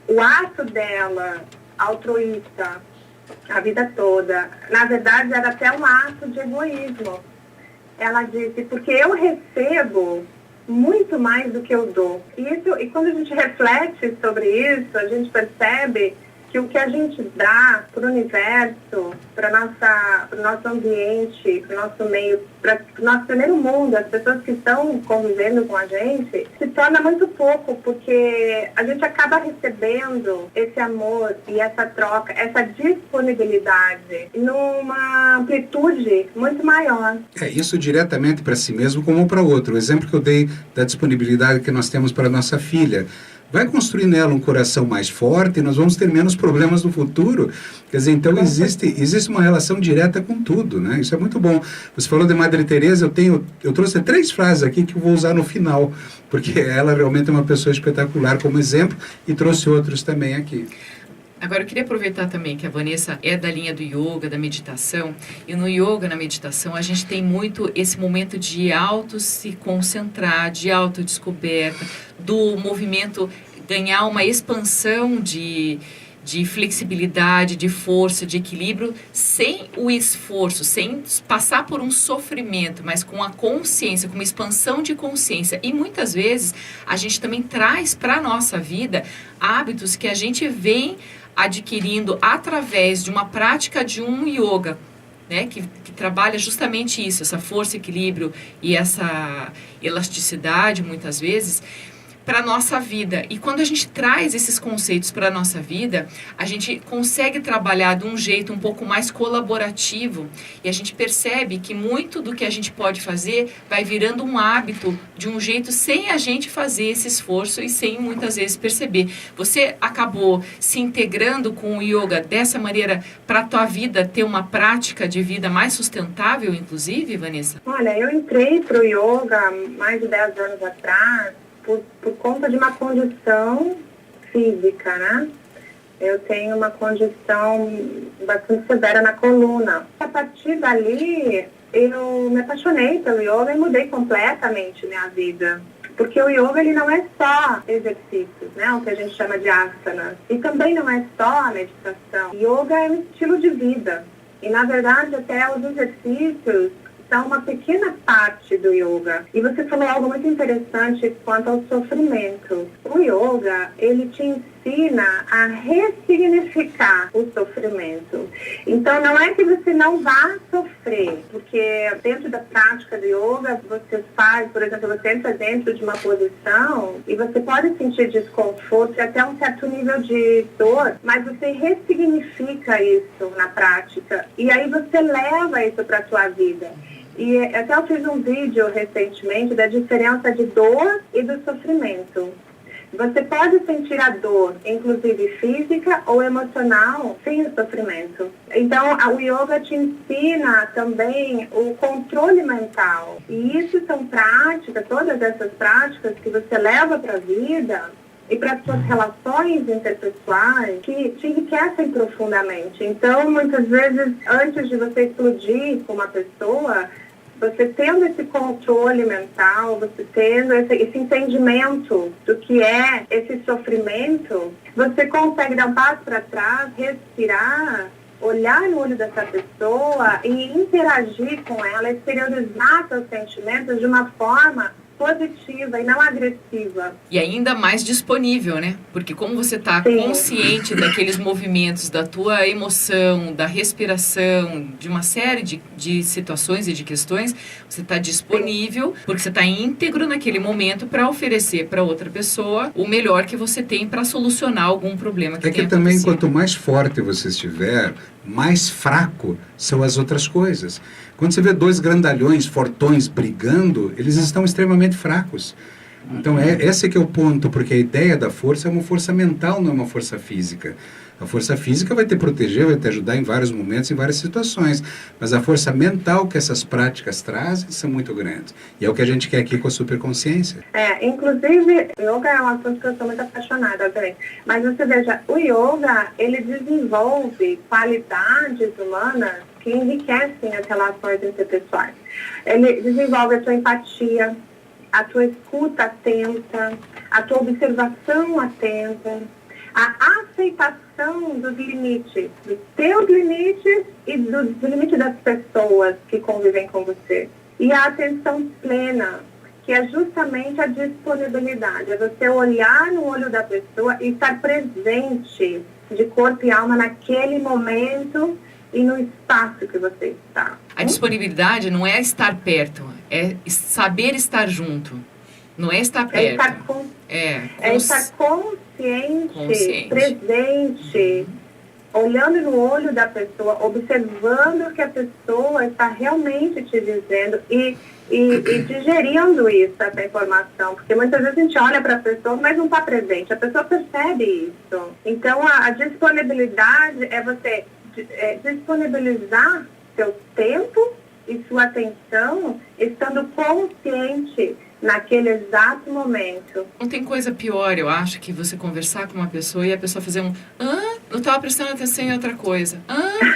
o ato dela, altruísta, a vida toda, na verdade era até um ato de egoísmo. Ela disse, porque eu recebo muito mais do que eu dou. E quando a gente reflete sobre isso, a gente percebe que o que a gente dá para o universo, para o nosso ambiente, para o nosso meio, para o nosso primeiro mundo, as pessoas que estão convivendo com a gente, se torna muito pouco, porque a gente acaba recebendo esse amor e essa troca, essa disponibilidade numa amplitude muito maior. Isso diretamente para si mesmo como para o outro. O exemplo que eu dei da disponibilidade que nós temos para a nossa filha. Vai construir nela um coração mais forte e nós vamos ter menos problemas no futuro. Quer dizer, então existe uma relação direta com tudo, né? Isso é muito bom. Você falou de Madre Teresa, eu trouxe 3 frases aqui que eu vou usar no final, porque ela realmente é uma pessoa espetacular como exemplo e trouxe outros também aqui. Agora, eu queria aproveitar também que a Vanessa é da linha do yoga, da meditação, e no yoga, na meditação, a gente tem muito esse momento de se concentrar, de autodescoberta, do movimento ganhar uma expansão de flexibilidade, de força, de equilíbrio, sem o esforço, sem passar por um sofrimento, mas com a consciência, com uma expansão de consciência. E muitas vezes a gente também traz para a nossa vida hábitos que a gente vem adquirindo através de uma prática de um yoga, né, que trabalha justamente isso, essa força, equilíbrio e essa elasticidade, muitas vezes, para a nossa vida. E quando a gente traz esses conceitos para a nossa vida, a gente consegue trabalhar de um jeito um pouco mais colaborativo e a gente percebe que muito do que a gente pode fazer vai virando um hábito de um jeito sem a gente fazer esse esforço e sem muitas vezes perceber. Você acabou se integrando com o yoga dessa maneira para a tua vida ter uma prática de vida mais sustentável, inclusive, Vanessa? Olha, eu entrei para o yoga mais de 10 anos atrás por conta de uma condição física, né? Eu tenho uma condição bastante severa na coluna. A partir dali, eu me apaixonei pelo yoga e mudei completamente minha vida. Porque o yoga, ele não é só exercícios, né? O que a gente chama de asana. E também não é só a meditação. Yoga é um estilo de vida. E, na verdade, até os exercícios são uma pequena parte do yoga. E você falou algo muito interessante quanto ao sofrimento. O yoga, ele te ensina a ressignificar o sofrimento. Então, não é que você não vá sofrer, porque dentro da prática do yoga, você faz, por exemplo, você entra dentro de uma posição e você pode sentir desconforto e até um certo nível de dor, mas você ressignifica isso na prática. E aí você leva isso para a sua vida. E até eu fiz um vídeo recentemente da diferença de dor e do sofrimento. Você pode sentir a dor, inclusive física ou emocional, sem o sofrimento. Então, o yoga te ensina também o controle mental. E isso são práticas, todas essas práticas que você leva para a vida e para as suas relações interpessoais que te enriquecem profundamente. Então, muitas vezes, antes de você explodir com uma pessoa, você tendo esse controle mental, você tendo esse entendimento do que é esse sofrimento, você consegue dar um passo para trás, respirar, olhar no olho dessa pessoa e interagir com ela, exteriorizar seus sentimentos de uma forma positiva e não agressiva. E ainda mais disponível, né? Porque como você está consciente daqueles movimentos, da tua emoção, da respiração, de uma série de situações e de questões, você está disponível, porque você está íntegro naquele momento para oferecer para outra pessoa o melhor que você tem para solucionar algum problema que tenha também, acontecido. quanto mais forte você estiver, mais fraco são as outras coisas. Quando você vê dois grandalhões, fortões brigando, eles estão extremamente fracos. Então, esse que é o ponto, porque a ideia da força é uma força mental, não é uma força física. A força física vai te proteger, vai te ajudar em vários momentos, em várias situações. Mas a força mental que essas práticas trazem são muito grandes. E é o que a gente quer aqui com a superconsciência. Inclusive, yoga é um assunto que eu sou muito apaixonada também. Mas você veja, o yoga, ele desenvolve qualidades humanas que enriquecem as relações interpessoais. Ele desenvolve a tua empatia, a tua escuta atenta, a tua observação atenta, a aceitação dos limites, dos teus limites e do limite das pessoas que convivem com você. E a atenção plena, que é justamente a disponibilidade, é você olhar no olho da pessoa e estar presente de corpo e alma naquele momento e no espaço que você está. A disponibilidade não é estar perto, é saber estar junto. Não é estar perto. É estar consciente, presente, olhando no olho da pessoa, observando o que a pessoa está realmente te dizendo e digerindo isso, essa informação. Porque muitas vezes a gente olha para a pessoa, mas não está presente. A pessoa percebe isso. Então, a disponibilidade é você disponibilizar seu tempo e sua atenção estando consciente naquele exato momento. Não tem coisa pior, eu acho, que você conversar com uma pessoa e a pessoa fazer eu estava prestando atenção em outra coisa.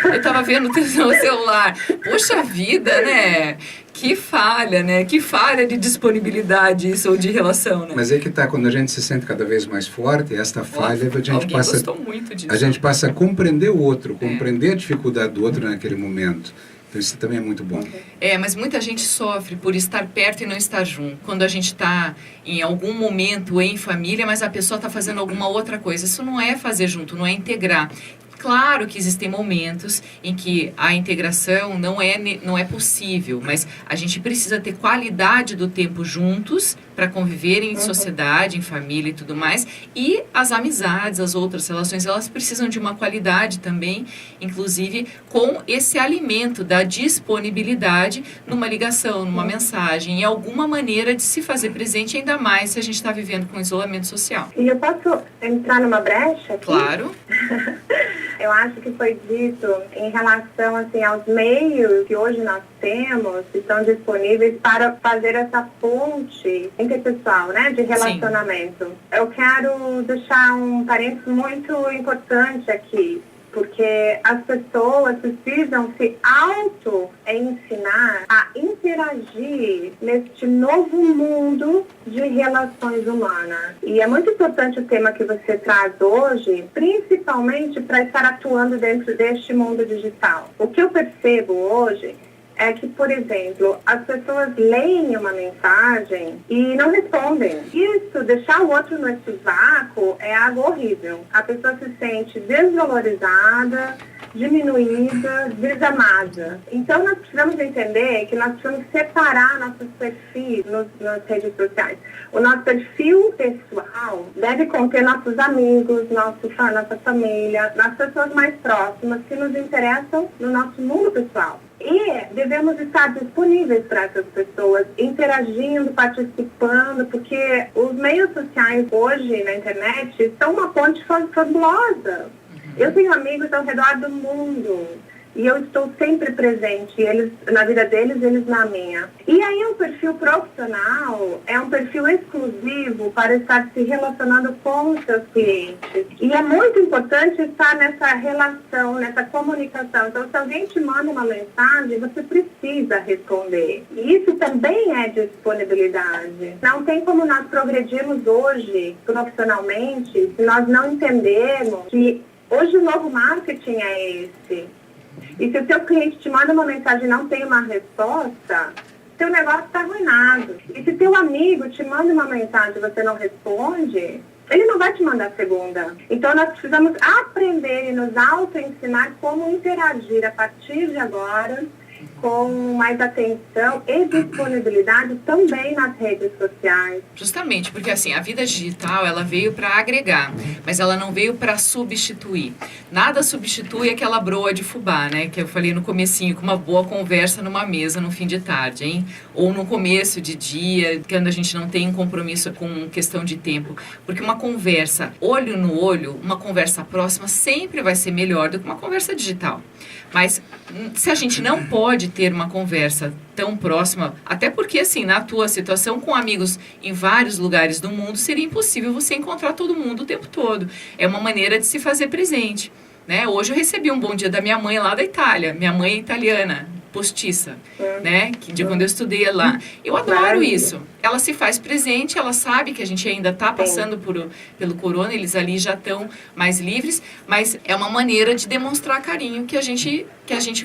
Eu estava vendo o celular. Poxa vida, né? Que falha, né? Que falha de disponibilidade isso ou de relação, né? Mas é que tá, quando a gente se sente cada vez mais forte, esta falha, a gente passa a compreender o outro, compreender a dificuldade do outro naquele momento. Então isso também é muito bom. Mas muita gente sofre por estar perto e não estar junto. Quando a gente está em algum momento em família, mas a pessoa está fazendo alguma outra coisa. Isso não é fazer junto, não é integrar. Claro que existem momentos em que a integração não é possível, mas a gente precisa ter qualidade do tempo juntos para conviver em sociedade, em família e tudo mais. E as amizades, as outras relações, elas precisam de uma qualidade também, inclusive com esse alimento da disponibilidade numa ligação, numa mensagem, em alguma maneira de se fazer presente, ainda mais se a gente está vivendo com isolamento social. E eu posso entrar numa brecha aqui? Claro. Eu acho que foi dito em relação assim, aos meios que hoje nós temos, que estão disponíveis para fazer essa ponte interpessoal, né, de relacionamento. Sim. Eu quero deixar um parênteses muito importante aqui, porque as pessoas precisam se auto-ensinar a interagir neste novo mundo de relações humanas. E é muito importante o tema que você traz hoje, principalmente para estar atuando dentro deste mundo digital. O que eu percebo hoje é que, por exemplo, as pessoas leem uma mensagem e não respondem. Isso, deixar o outro nesse vácuo, é algo horrível. A pessoa se sente desvalorizada, diminuída, desamada. Então, nós precisamos entender que nós precisamos separar nossos perfis nas redes sociais. O nosso perfil pessoal deve conter nossos amigos, nossa família, as pessoas mais próximas que nos interessam no nosso mundo pessoal. E devemos estar disponíveis para essas pessoas, interagindo, participando, porque os meios sociais hoje na internet são uma ponte fabulosa. Eu tenho amigos ao redor do mundo e eu estou sempre presente, eles na vida deles, eles na minha. E aí o perfil profissional é um perfil exclusivo para estar se relacionando com os seus clientes. E é muito importante estar nessa relação, nessa comunicação. Então, se alguém te manda uma mensagem, você precisa responder. E isso também é disponibilidade. Não tem como nós progredirmos hoje profissionalmente se nós não entendermos que hoje o novo marketing é esse. E se o seu cliente te manda uma mensagem e não tem uma resposta, seu negócio está arruinado. E se seu amigo te manda uma mensagem e você não responde, ele não vai te mandar a segunda. Então nós precisamos aprender e nos auto-ensinar como interagir a partir de agora com mais atenção e disponibilidade também nas redes sociais. Justamente, porque assim, a vida digital, ela veio para agregar, mas ela não veio para substituir. Nada substitui aquela broa de fubá, né, que eu falei no comecinho, com uma boa conversa numa mesa no fim de tarde, hein? Ou no começo de dia, quando a gente não tem um compromisso com questão de tempo. Porque uma conversa olho no olho, uma conversa próxima, sempre vai ser melhor do que uma conversa digital. Mas se a gente não pode ter uma conversa tão próxima, até porque assim, na tua situação com amigos em vários lugares do mundo, seria impossível você encontrar todo mundo o tempo todo. É uma maneira de se fazer presente, né? Hoje eu recebi um bom dia da minha mãe lá da Itália. Minha mãe é italiana, postiça, né? De quando eu estudei lá. Eu adoro isso. Ela se faz presente, ela sabe que a gente ainda está passando pelo corona, eles ali já estão mais livres, mas é uma maneira de demonstrar carinho que a gente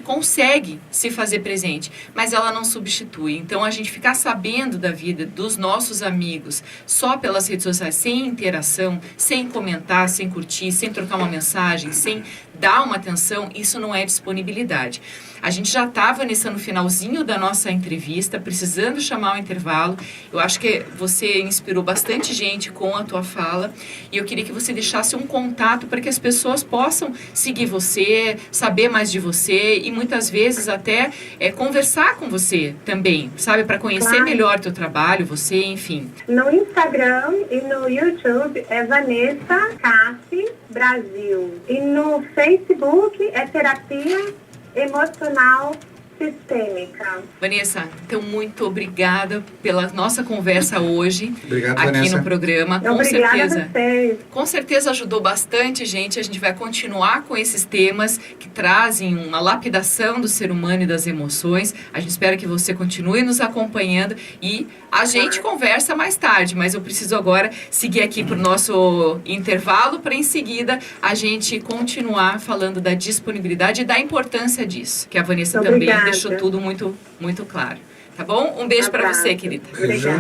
consegue se fazer presente, mas ela não substitui. Então, a gente ficar sabendo da vida dos nossos amigos só pelas redes sociais, sem interação, sem comentar, sem curtir, sem trocar uma mensagem, sem dar uma atenção, isso não é disponibilidade. A gente já está, Vanessa, no finalzinho da nossa entrevista, precisando chamar o intervalo. Eu acho que você inspirou bastante gente com a tua fala e eu queria que você deixasse um contato para que as pessoas possam seguir você, saber mais de você e muitas vezes até conversar com você também, sabe? Para conhecer melhor teu trabalho, você, enfim. No Instagram e no YouTube é Vanessa Cassi Brasil. E no Facebook é Terapia Emocional Sistêmica. Vanessa, então muito obrigada pela nossa conversa hoje. Obrigado, aqui Vanessa. No programa. Com Obrigada certeza. A vocês. Com certeza ajudou bastante, gente. A gente vai continuar com esses temas que trazem uma lapidação do ser humano e das emoções. A gente espera que você continue nos acompanhando e a gente conversa mais tarde, mas eu preciso agora seguir aqui para o nosso intervalo para em seguida a gente continuar falando da disponibilidade e da importância disso, que a Vanessa também deixou tudo muito, muito claro. Tá bom? Um beijo para você, querida. Obrigada.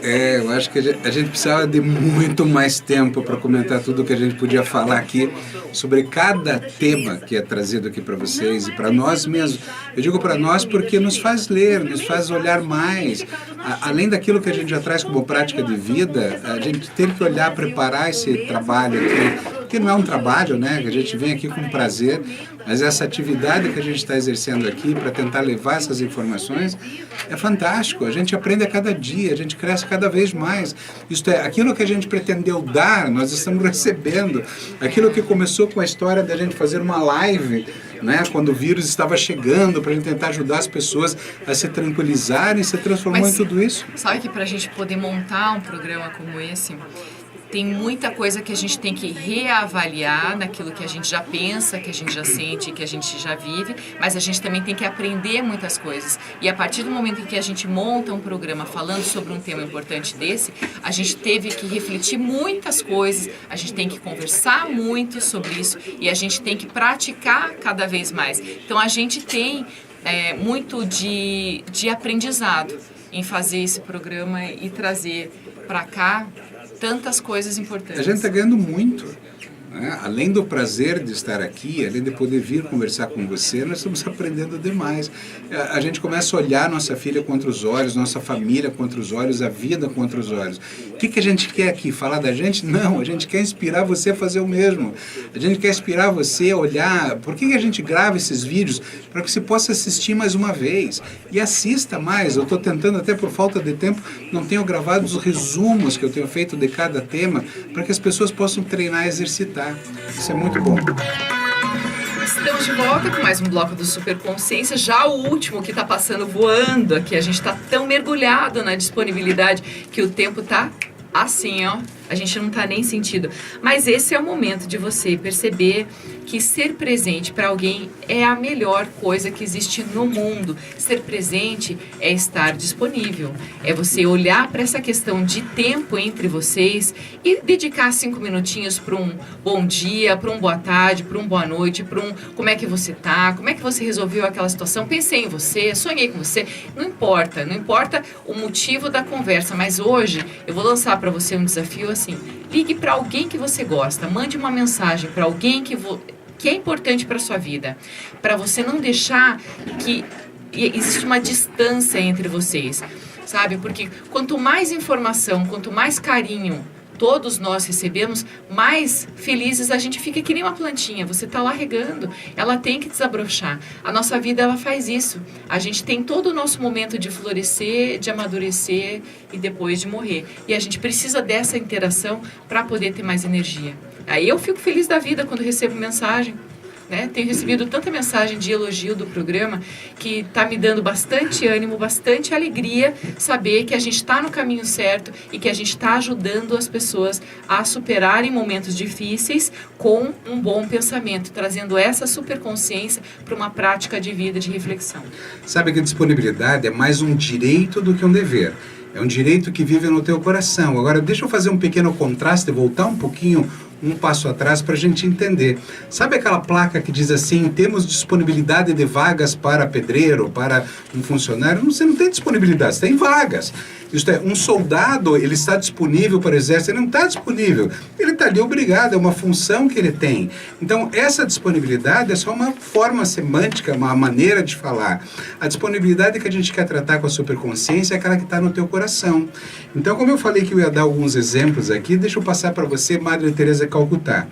Eu acho que a gente precisava de muito mais tempo para comentar tudo que a gente podia falar aqui sobre cada tema que é trazido aqui para vocês e para nós mesmos. Eu digo para nós porque nos faz ler, nos faz olhar mais. Além daquilo que a gente já traz como prática de vida, a gente tem que olhar, preparar esse trabalho aqui, porque não é um trabalho, né? Que a gente vem aqui com prazer, mas essa atividade que a gente está exercendo aqui para tentar levar essas informações é fantástico. A gente aprende a cada dia, a gente cresce cada vez mais. Isto é, aquilo que a gente pretendeu dar, nós estamos recebendo. Aquilo que começou com a história da gente fazer uma live, né, quando o vírus estava chegando, para a gente tentar ajudar as pessoas a se tranquilizarem, se transformou em tudo isso. Sabe que para a gente poder montar um programa como esse, tem muita coisa que a gente tem que reavaliar naquilo que a gente já pensa, que a gente já sente, que a gente já vive, mas a gente também tem que aprender muitas coisas. E a partir do momento em que a gente monta um programa falando sobre um tema importante desse, a gente teve que refletir muitas coisas, a gente tem que conversar muito sobre isso e a gente tem que praticar cada vez mais. Então a gente tem muito de aprendizado em fazer esse programa e trazer para cá tantas coisas importantes. A gente está ganhando muito, né? Além do prazer de estar aqui, além de poder vir conversar com você, nós estamos aprendendo demais. A gente começa a olhar nossa filha contra os olhos, nossa família contra os olhos, a vida contra os olhos. O que a gente quer aqui? Falar da gente? Não, a gente quer inspirar você a fazer o mesmo. A gente quer inspirar você a olhar. Por que a gente grava esses vídeos? Para que você possa assistir mais uma vez. E assista mais. Eu estou tentando, até por falta de tempo, não tenho gravado os resumos que eu tenho feito de cada tema, para que as pessoas possam treinar e exercitar. Isso é muito bom. Estamos de volta com mais um bloco do Superconsciência, já o último que está passando voando aqui. A gente está tão mergulhado na disponibilidade que o tempo está assim, ó. A gente não está nem sentindo. Mas esse é o momento de você perceber que ser presente para alguém é a melhor coisa que existe no mundo. Ser presente é estar disponível. É você olhar para essa questão de tempo entre vocês e dedicar 5 minutinhos para um bom dia, para um boa tarde, para um boa noite, para um como é que você tá, como é que você resolveu aquela situação, pensei em você, sonhei com você. Não importa o motivo da conversa, mas hoje eu vou lançar para você um desafio assim. Ligue para alguém que você gosta, mande uma mensagem para alguém que é importante para a sua vida, para você não deixar que existe uma distância entre vocês, sabe? Porque quanto mais informação, quanto mais carinho todos nós recebemos, mais felizes a gente fica, que nem uma plantinha. Você está lá regando, ela tem que desabrochar. A nossa vida, ela faz isso. A gente tem todo o nosso momento de florescer, de amadurecer e depois de morrer. E a gente precisa dessa interação para poder ter mais energia. Aí eu fico feliz da vida quando recebo mensagem, né? Tenho recebido tanta mensagem de elogio do programa que está me dando bastante ânimo, bastante alegria saber que a gente está no caminho certo e que a gente está ajudando as pessoas a superarem momentos difíceis com um bom pensamento, trazendo essa superconsciência para uma prática de vida, de reflexão. Sabe que a disponibilidade é mais um direito do que um dever. É um direito que vive no teu coração. Agora, deixa eu fazer um pequeno contraste, voltar um pouquinho um passo atrás para a gente entender. Sabe aquela placa que diz assim, temos disponibilidade de vagas para pedreiro, para um funcionário? Você não tem disponibilidade, você tem vagas. Isto é, um soldado, ele está disponível para o exército, ele não está disponível. Ele está ali obrigado, é uma função que ele tem. Então, essa disponibilidade é só uma forma semântica, uma maneira de falar. A disponibilidade que a gente quer tratar com a superconsciência é aquela que está no teu coração. Então, como eu falei que eu ia dar alguns exemplos aqui, deixa eu passar para você, Madre Teresa de Calcutá.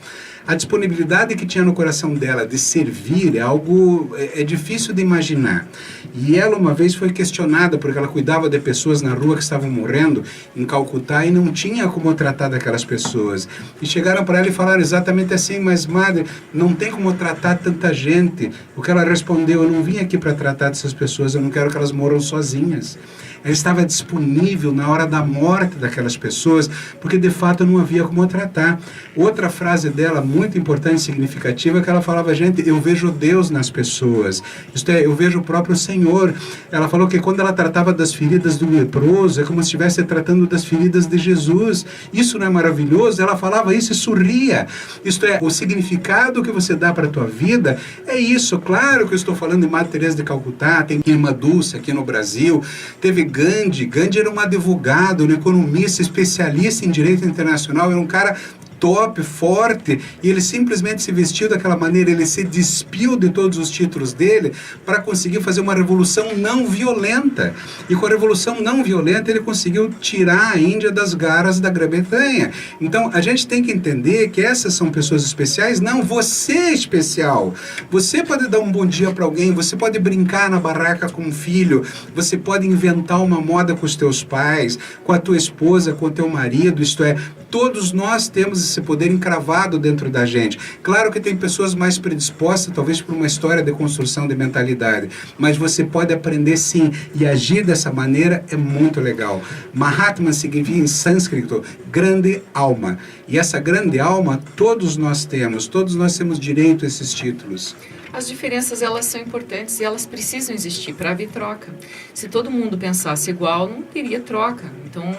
A disponibilidade que tinha no coração dela de servir é algo difícil de imaginar. E ela uma vez foi questionada porque ela cuidava de pessoas na rua que estavam morrendo em Calcutá e não tinha como tratar daquelas pessoas. E chegaram para ela e falaram exatamente assim, mas Madre, não tem como tratar tanta gente. O que ela respondeu, eu não vim aqui para tratar dessas pessoas, eu não quero que elas moram sozinhas. ela estava disponível na hora da morte daquelas pessoas, porque de fato não havia como tratar. Outra frase dela, muito importante e significativa, é que ela falava, gente, eu vejo Deus nas pessoas, isto é, eu vejo o próprio Senhor. Ela falou que quando ela tratava das feridas do leproso, é como se estivesse tratando das feridas de Jesus. Isso não é maravilhoso? Ela falava isso e sorria. Isto é, o significado que você dá para a tua vida é isso. Claro que eu estou falando de Madre Teresa de Calcutá, tem Irmã Dulce aqui no Brasil, teve Gandhi. Gandhi era um advogado, um economista, especialista em direito internacional, era um cara top, forte, e ele simplesmente se vestiu daquela maneira, ele se despiu de todos os títulos dele para conseguir fazer uma revolução não violenta. E com a revolução não violenta ele conseguiu tirar a Índia das garras da Grã-Bretanha. Então a gente tem que entender que essas são pessoas especiais. Não, você é especial. Você pode dar um bom dia para alguém, você pode brincar na barraca com um filho, você pode inventar uma moda com os teus pais, com a tua esposa, com o teu marido, isto é, todos nós temos esse poder encravado dentro da gente. Claro que tem pessoas mais predispostas, talvez por uma história de construção de mentalidade, mas você pode aprender sim, e agir dessa maneira é muito legal. Mahatma significa em sânscrito grande alma, e essa grande alma todos nós temos direito a esses títulos. As diferenças, elas são importantes e elas precisam existir para haver troca. Se todo mundo pensasse igual, não teria troca. Então,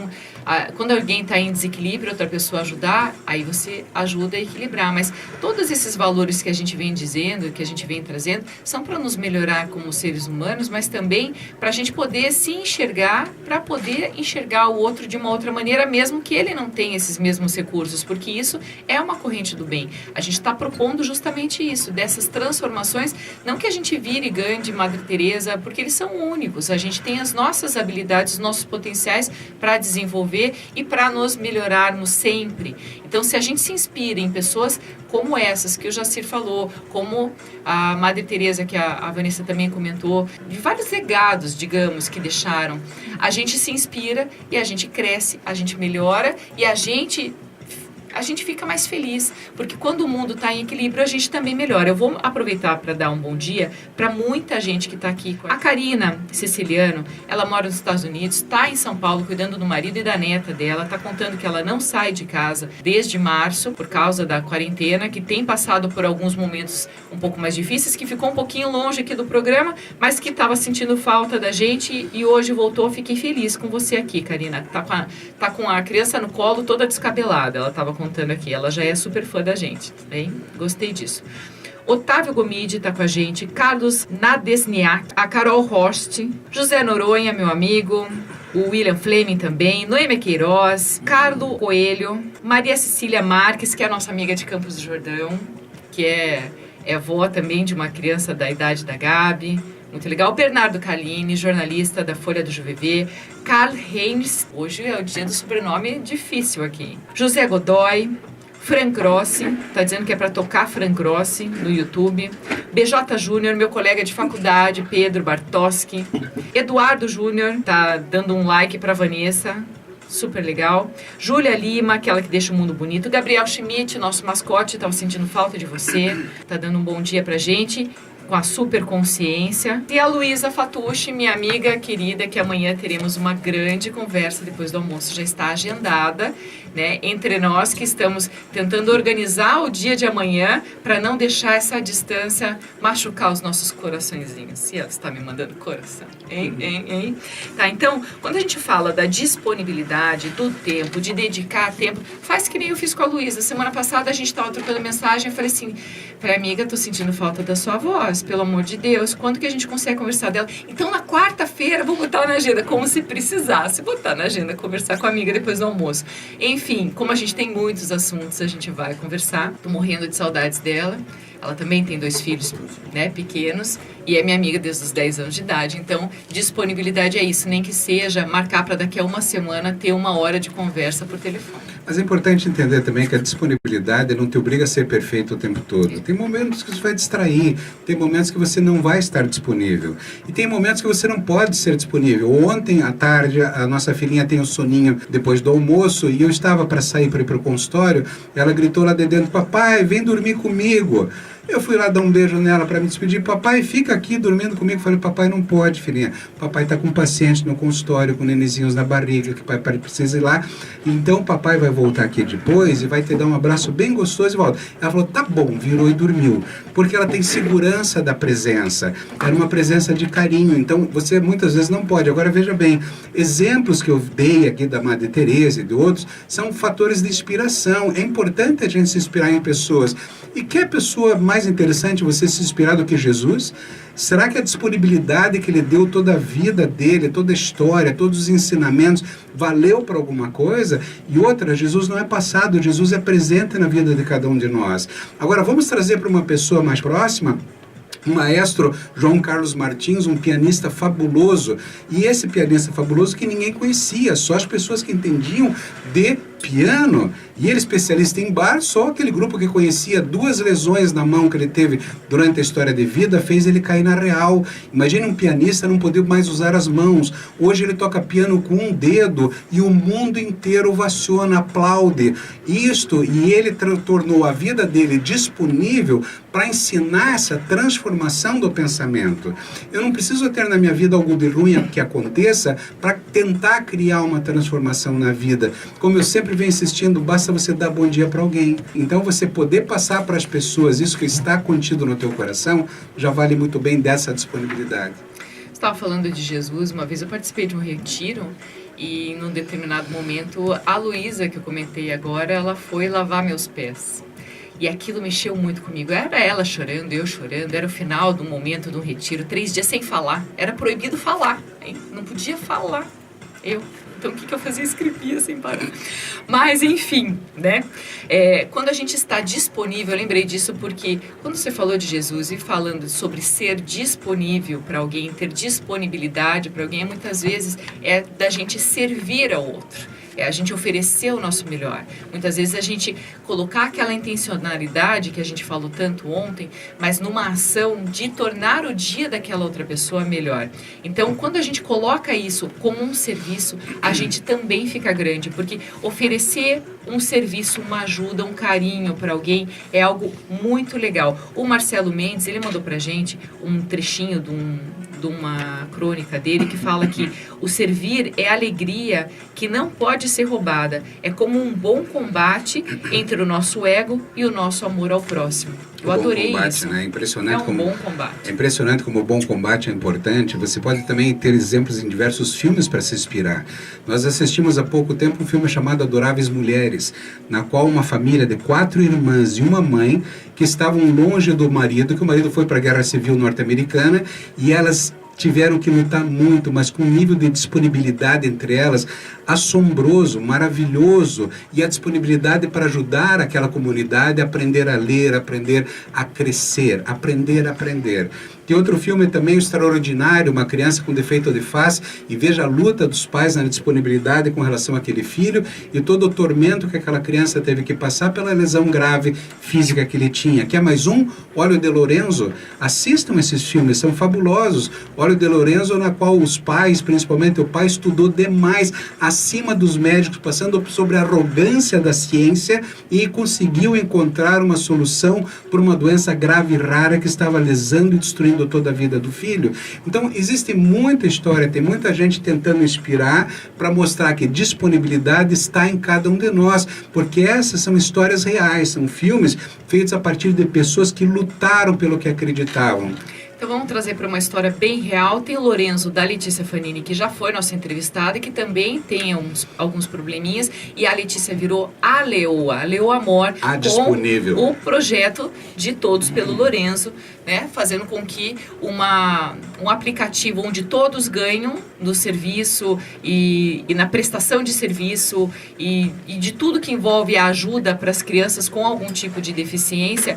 quando alguém está em desequilíbrio, outra pessoa ajudar, aí você ajuda a equilibrar. Mas todos esses valores que a gente vem dizendo, que a gente vem trazendo, são para nos melhorar como seres humanos, mas também para a gente poder se enxergar, para poder enxergar o outro de uma outra maneira, mesmo que ele não tenha esses mesmos recursos, porque isso é uma corrente do bem. A gente está propondo justamente isso, dessas transformações. Não que a gente vire Gandhi, Madre Teresa, porque eles são únicos. A gente tem as nossas habilidades, os nossos potenciais para desenvolver e para nos melhorarmos sempre. Então, se a gente se inspira em pessoas como essas que o Jacir falou, como a Madre Teresa, que a Vanessa também comentou, de vários legados, digamos, que deixaram, a gente se inspira e a gente cresce, a gente melhora e a gente fica mais feliz, porque quando o mundo está em equilíbrio, a gente também melhora. Eu vou aproveitar para dar um bom dia para muita gente que está aqui. A Karina Siciliano, ela mora nos Estados Unidos, está em São Paulo cuidando do marido e da neta dela, está contando que ela não sai de casa desde março, por causa da quarentena, que tem passado por alguns momentos um pouco mais difíceis, que ficou um pouquinho longe aqui do programa, mas que estava sentindo falta da gente e hoje voltou. Fiquei feliz com você aqui, Karina. Tá com a criança no colo toda descabelada, ela estava contando aqui, ela já é super fã da gente, bem? Gostei disso. Otávio Gomide está com a gente, Carlos Nadesniak, a Carol Horst, José Noronha, meu amigo, o William Fleming também, Noêmia Queiroz, Carlos Coelho, Maria Cecília Marques, que é a nossa amiga de Campos do Jordão, que é avó também de uma criança da idade da Gabi. Muito legal. Bernardo Calini, jornalista da Folha do JVV. Karl Heinz, hoje é o dia do sobrenome difícil aqui. José Godoy, Frank Rossi, tá dizendo que é para tocar Frank Rossi no YouTube. BJ Júnior, meu colega de faculdade, Pedro Bartoski. Eduardo Júnior, tá dando um like para Vanessa. Super legal. Júlia Lima, aquela que deixa o mundo bonito. Gabriel Schmidt, nosso mascote, tava sentindo falta de você. Tá dando um bom dia pra gente, com a super consciência. E a Luísa Fatucci, minha amiga querida, que amanhã teremos uma grande conversa depois do almoço, já está agendada, né? Entre nós que estamos tentando organizar o dia de amanhã para não deixar essa distância machucar os nossos coraçõezinhos. E ela está me mandando coração. Hein? Tá, então, quando a gente fala da disponibilidade, do tempo, de dedicar tempo, faz que nem eu fiz com a Luísa. Semana passada a gente estava trocando mensagem, eu falei assim, amiga, tô sentindo falta da sua voz, pelo amor de Deus, quando que a gente consegue conversar dela? Então, na quarta-feira, vou botar na agenda, como se precisasse botar na agenda, conversar com a amiga depois do almoço. Enfim, como a gente tem muitos assuntos, a gente vai conversar. Tô morrendo de saudades dela. Ela também tem 2 filhos, né, pequenos, e é minha amiga desde os 10 anos de idade. Então, disponibilidade é isso, nem que seja marcar para daqui a uma semana ter 1 hora de conversa por telefone. Mas é importante entender também que a disponibilidade não te obriga a ser perfeito o tempo todo. Tem momentos que você vai distrair, tem momentos que você não vai estar disponível. E tem momentos que você não pode ser disponível. Ontem à tarde, a nossa filhinha tem um soninho depois do almoço e eu estava para sair para ir para o consultório, ela gritou lá de dentro, papai, vem dormir comigo. Eu fui lá dar um beijo nela para me despedir. Papai, fica aqui dormindo comigo. Falei, papai, não pode, filhinha. Papai está com um paciente no consultório, com nenezinhos na barriga, que papai precisa ir lá. Então, papai vai voltar aqui depois e vai te dar um abraço bem gostoso e volta. Ela falou, tá bom, virou e dormiu. Porque ela tem segurança da presença. Era uma presença de carinho. Então, você muitas vezes não pode. Agora, veja bem, exemplos que eu dei aqui da Madre Teresa e de outros são fatores de inspiração. É importante a gente se inspirar em pessoas. E que pessoa mais interessante você se inspirar do que Jesus? Será que a disponibilidade que ele deu, toda a vida dele, toda a história, todos os ensinamentos, valeu para alguma coisa? E outra, Jesus não é passado, Jesus é presente na vida de cada um de nós. Agora, vamos trazer para uma pessoa mais próxima, o maestro João Carlos Martins, um pianista fabuloso. E esse pianista fabuloso que ninguém conhecia, só as pessoas que entendiam de piano. E ele especialista em bar, só aquele grupo que conhecia. 2 lesões na mão que ele teve durante a história de vida fez ele cair na real. Imagine um pianista não poder mais usar as mãos. Hoje ele toca piano com um dedo e o mundo inteiro ovaciona, aplaude isto, e ele tornou a vida dele disponível para ensinar essa transformação do pensamento. Eu não preciso ter na minha vida algo de ruim que aconteça para tentar criar uma transformação na vida. Como eu sempre venho insistindo, basta você dar bom dia para alguém. Então você poder passar para as pessoas isso que está contido no teu coração, já vale muito bem dessa disponibilidade. Você estava falando de Jesus, uma vez eu participei de um retiro e num determinado momento a Luísa, que eu comentei agora, ela foi lavar meus pés. E aquilo mexeu muito comigo. Era ela chorando, eu chorando, era o final do momento do retiro, 3 dias sem falar. Era proibido falar, hein? Não podia falar. Então, o que eu fazia? Escrevia sem parar. Mas, enfim, né? Quando a gente está disponível, eu lembrei disso porque quando você falou de Jesus e falando sobre ser disponível para alguém, ter disponibilidade para alguém, muitas vezes é da gente servir ao outro. É a gente oferecer o nosso melhor. Muitas vezes a gente colocar aquela intencionalidade que a gente falou tanto ontem, mas numa ação de tornar o dia daquela outra pessoa melhor. Então, quando a gente coloca isso como um serviço, a gente também fica grande, porque oferecer um serviço, uma ajuda, um carinho para alguém é algo muito legal. O Marcelo Mendes, ele mandou pra gente um trechinho de uma crônica dele que fala que o servir é alegria que não pode ser roubada. É como um bom combate entre o nosso ego e o nosso amor ao próximo. Eu adorei combate, isso. Né? Impressionante bom combate. É impressionante como o bom combate é importante. Você pode também ter exemplos em diversos filmes para se inspirar. Nós assistimos há pouco tempo um filme chamado Adoráveis Mulheres, na qual uma família de 4 irmãs e uma mãe que estavam longe do marido, que o marido foi para a Guerra Civil Norte-Americana, e elas tiveram que lutar muito, mas com um nível de disponibilidade entre elas assombroso, maravilhoso, e a disponibilidade para ajudar aquela comunidade a aprender a ler, aprender a crescer, aprender a aprender. Tem outro filme também, O Extraordinário, uma criança com defeito de face, e veja a luta dos pais na disponibilidade com relação àquele filho e todo o tormento que aquela criança teve que passar pela lesão grave física que ele tinha. Quer mais um? Olha o de Lorenzo. Assistam esses filmes, são fabulosos. Olha o de Lorenzo, na qual os pais, principalmente o pai, estudou demais, acima dos médicos, passando sobre a arrogância da ciência, e conseguiu encontrar uma solução para uma doença grave e rara que estava lesando e destruindo toda a vida do filho. Então, existe muita história, tem muita gente tentando inspirar para mostrar que disponibilidade está em cada um de nós, porque essas são histórias reais, são filmes feitos a partir de pessoas que lutaram pelo que acreditavam. Então vamos trazer para uma história bem real. Tem o Lorenzo, da Letícia Fanini, que já foi nossa entrevistada e que também tem alguns probleminhas. E a Letícia virou a Leoa Amor, disponível, com o projeto de Todos pelo Lorenzo, né? Fazendo com que um aplicativo onde todos ganham no serviço e na prestação de serviço e de tudo que envolve a ajuda para as crianças com algum tipo de deficiência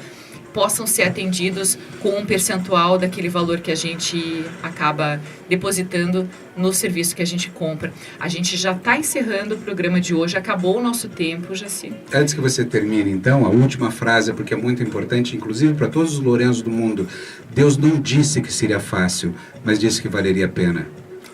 possam ser atendidos com um percentual daquele valor que a gente acaba depositando no serviço que a gente compra. A gente já está encerrando o programa de hoje, acabou o nosso tempo, Jaci. Antes que você termine, então, a última frase, porque é muito importante, inclusive para todos os Lorenzos do mundo. Deus não disse que seria fácil, mas disse que valeria a pena.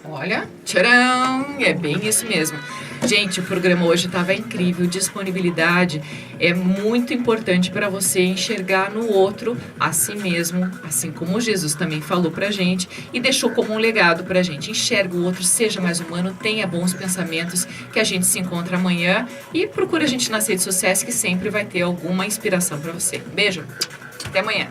Olha, tcharam, é bem isso mesmo. Gente, o programa hoje estava incrível. Disponibilidade é muito importante para você enxergar no outro a si mesmo, assim como Jesus também falou pra gente e deixou como um legado pra gente. Enxerga o outro, seja mais humano, tenha bons pensamentos, que a gente se encontra amanhã e procura a gente nas redes sociais que sempre vai ter alguma inspiração para você. Beijo, até amanhã.